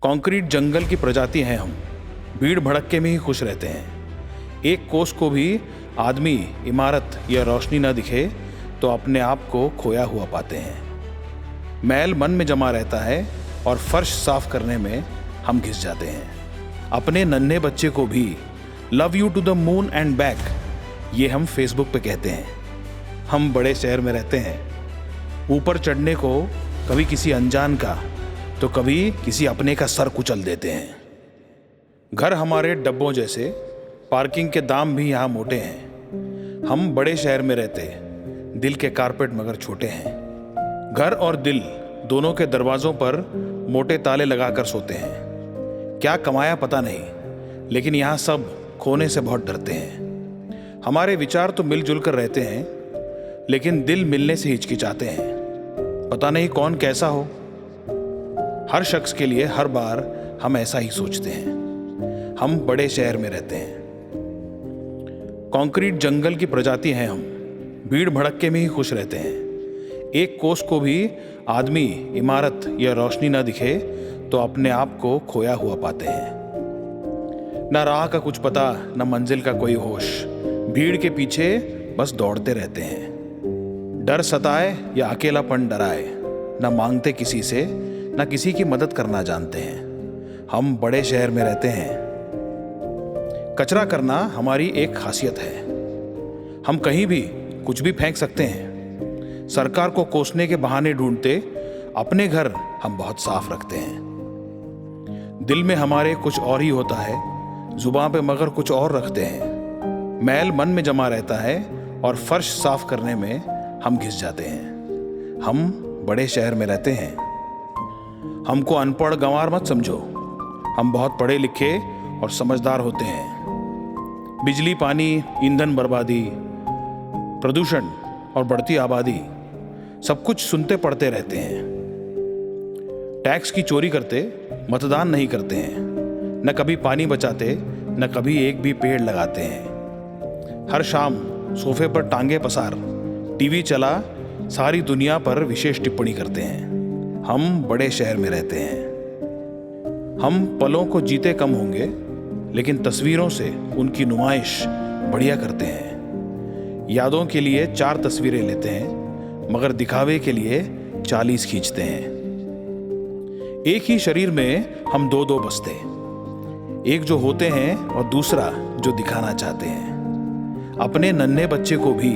Concrete जंगल की प्रजाति हैं हम, भीड़ भड़क्के में ही खुश रहते हैं। एक कोस को भी आदमी, इमारत या रोशनी न दिखे तो अपने आप को खोया हुआ पाते हैं। मैल मन में जमा रहता है और फर्श साफ करने में हम घिस जाते हैं। अपने नन्हे बच्चे को भी love you to the moon and back ये हम फेसबुक पे कहते हैं। हम बड़े शहर में रहते हैं। ऊपर चढ़ने को कभी किसी अनजान का तो कभी किसी अपने का सर कुचल देते हैं। घर हमारे डब्बों जैसे, पार्किंग के दाम भी यहाँ मोटे हैं। हम बड़े शहर में रहते, दिल के कारपेट मगर छोटे हैं। घर और दिल दोनों के दरवाजों पर मोटे ताले लगाकर सोते हैं। क्या कमाया पता नहीं, लेकिन यहाँ सब खोने से बहुत डरते हैं। हमारे विचार तो मिलजुल कर रहते हैं, लेकिन दिल मिलने से हिचकिचाते हैं। पता नहीं कौन कैसा हो। हर शख्स के लिए हर बार हम ऐसा ही सोचते हैं। हम बड़े शहर में रहते हैं। कंक्रीट जंगल की प्रजाति हैं हम, भीड़ भड़क्के में ही खुश रहते हैं। एक कोस को भी आदमी, इमारत या रोशनी न दिखे तो अपने आप को खोया हुआ पाते हैं। न राह का कुछ पता, न मंजिल का कोई होश, भीड़ के पीछे बस दौड़ते रहते हैं। डर सताए या अकेलापन डराए, न मांगते किसी से, न किसी की मदद करना जानते हैं। हम बड़े शहर में रहते हैं। कचरा करना हमारी एक खासियत है। हम कहीं भी कुछ भी फेंक सकते हैं। सरकार को कोसने के बहाने ढूंढते अपने घर हम बहुत साफ रखते हैं। दिल में हमारे कुछ और ही होता है, जुबान पे मगर कुछ और रखते हैं। मैल मन में जमा रहता है और फर्श साफ करने में हम घिस जाते हैं। हम बड़े शहर में रहते हैं। हमको अनपढ़ गंवार मत समझो। हम बहुत पढ़े लिखे और समझदार होते हैं। बिजली, पानी, ईंधन बर्बादी, प्रदूषण और बढ़ती आबादी, सब कुछ सुनते पढ़ते रहते हैं। टैक्स की चोरी करते, मतदान नहीं करते हैं। न कभी पानी बचाते, न कभी एक भी पेड़ लगाते हैं। हर शाम सोफे पर टांगे पसार, टीवी चला, सारी दुनिया पर विशेष टिप्पणी करते हैं। हम बड़े शहर में रहते हैं। हम पलों को जीते कम होंगे, लेकिन तस्वीरों से उनकी नुमाइश बढ़िया करते हैं। यादों के लिए 4 तस्वीरें लेते हैं, मगर दिखावे के लिए 40 खींचते हैं। एक ही शरीर में हम दो बसते, एक जो होते हैं और दूसरा जो दिखाना चाहते हैं। अपने नन्हे बच्चे को भी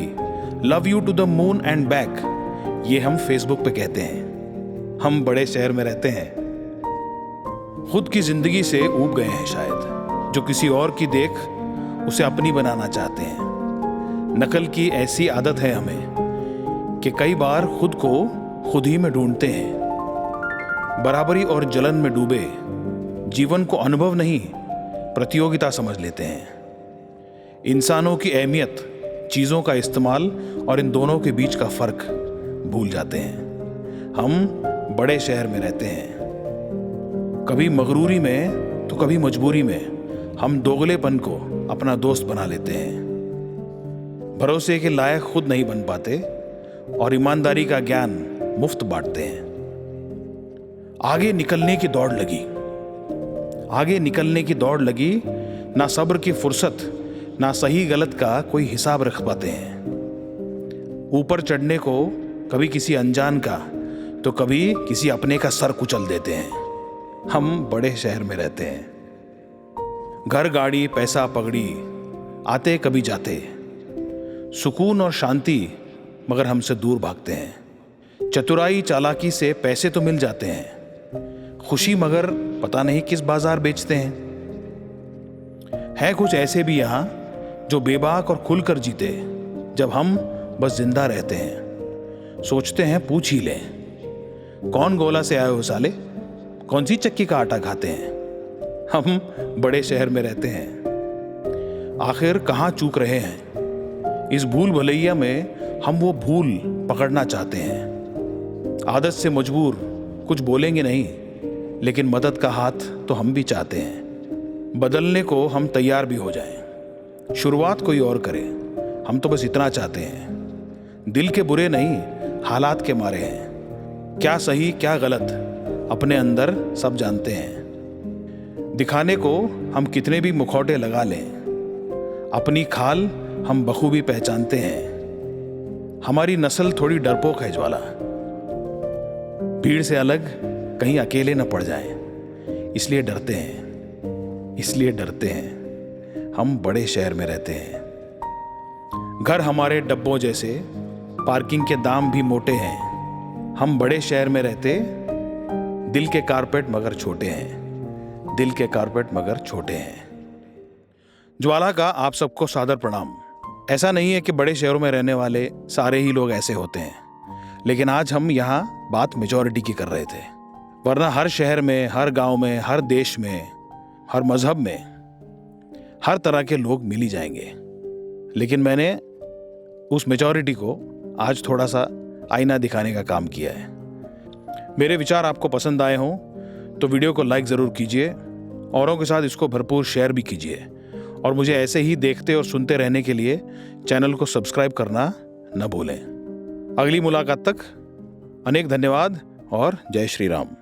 love you to the moon and back ये हम फेसबुक पे कहते हैं। हम बड़े शहर में रहते हैं। खुद की जिंदगी से ऊब गए हैं शायद, जो किसी और की देख उसे अपनी बनाना चाहते हैं। नकल की ऐसी आदत है हमें कि कई बार खुद को खुद ही में ढूंढते हैं। बराबरी और जलन में डूबे जीवन को अनुभव नहीं, प्रतियोगिता समझ लेते हैं। इंसानों की अहमियत, चीजों का इस्तेमाल और इन दोनों के बीच का फर्क भूल जाते हैं। हम बड़े शहर में रहते हैं। कभी मगरूरी में तो कभी मजबूरी में हम दोगलेपन को अपना दोस्त बना लेते हैं। भरोसे के लायक खुद नहीं बन पाते और ईमानदारी का ज्ञान मुफ्त बांटते हैं। आगे निकलने की दौड़ लगी, आगे निकलने की दौड़ लगी, ना सब्र की फुर्सत, ना सही गलत का कोई हिसाब रख पाते हैं। ऊपर चढ़ने को कभी किसी अनजान का तो कभी किसी अपने का सर कुचल देते हैं। हम बड़े शहर में रहते हैं। घर, गाड़ी, पैसा, पगड़ी आते कभी जाते, सुकून और शांति मगर हमसे दूर भागते हैं। चतुराई चालाकी से पैसे तो मिल जाते हैं, खुशी मगर पता नहीं किस बाजार बेचते हैं। है कुछ ऐसे भी यहाँ जो बेबाक और खुलकर जीते, जब हम बस जिंदा रहते हैं। सोचते हैं पूछ ही लें, कौन गोला से आए हो साले, कौन सी चक्की का आटा खाते हैं। हम बड़े शहर में रहते हैं। आखिर कहाँ चूक रहे हैं? इस भूल भुलैया में हम वो भूल पकड़ना चाहते हैं। आदत से मजबूर कुछ बोलेंगे नहीं, लेकिन मदद का हाथ तो हम भी चाहते हैं। बदलने को हम तैयार भी हो जाएं, शुरुआत कोई और करे, हम तो बस इतना चाहते हैं। दिल के बुरे नहीं, हालात के मारे हैं। क्या सही क्या गलत अपने अंदर सब जानते हैं। दिखाने को हम कितने भी मुखौटे लगा लें, अपनी खाल हम बखूबी पहचानते हैं। हमारी नस्ल थोड़ी डरपोक है ज्वाला, भीड़ से अलग कहीं अकेले न पड़ जाएं, इसलिए डरते हैं। हम बड़े शहर में रहते हैं। घर हमारे डब्बों जैसे, पार्किंग के दाम भी मोटे हैं। हम बड़े शहर में रहते, दिल के कारपेट मगर छोटे हैं। ज्वाला का आप सबको सादर प्रणाम। ऐसा नहीं है कि बड़े शहरों में रहने वाले सारे ही लोग ऐसे होते हैं, लेकिन आज हम यहाँ बात मेजॉरिटी की कर रहे थे। वरना हर शहर में, हर गांव में, हर देश में, हर मजहब में हर तरह के लोग मिल ही जाएंगे। लेकिन मैंने उस मेजॉरिटी को आज थोड़ा सा आईना दिखाने का काम किया है। मेरे विचार आपको पसंद आए हों तो वीडियो को लाइक ज़रूर कीजिए, औरों के साथ इसको भरपूर शेयर भी कीजिए, और मुझे ऐसे ही देखते और सुनते रहने के लिए चैनल को सब्सक्राइब करना न भूलें। अगली मुलाकात तक अनेक धन्यवाद और जय श्री राम।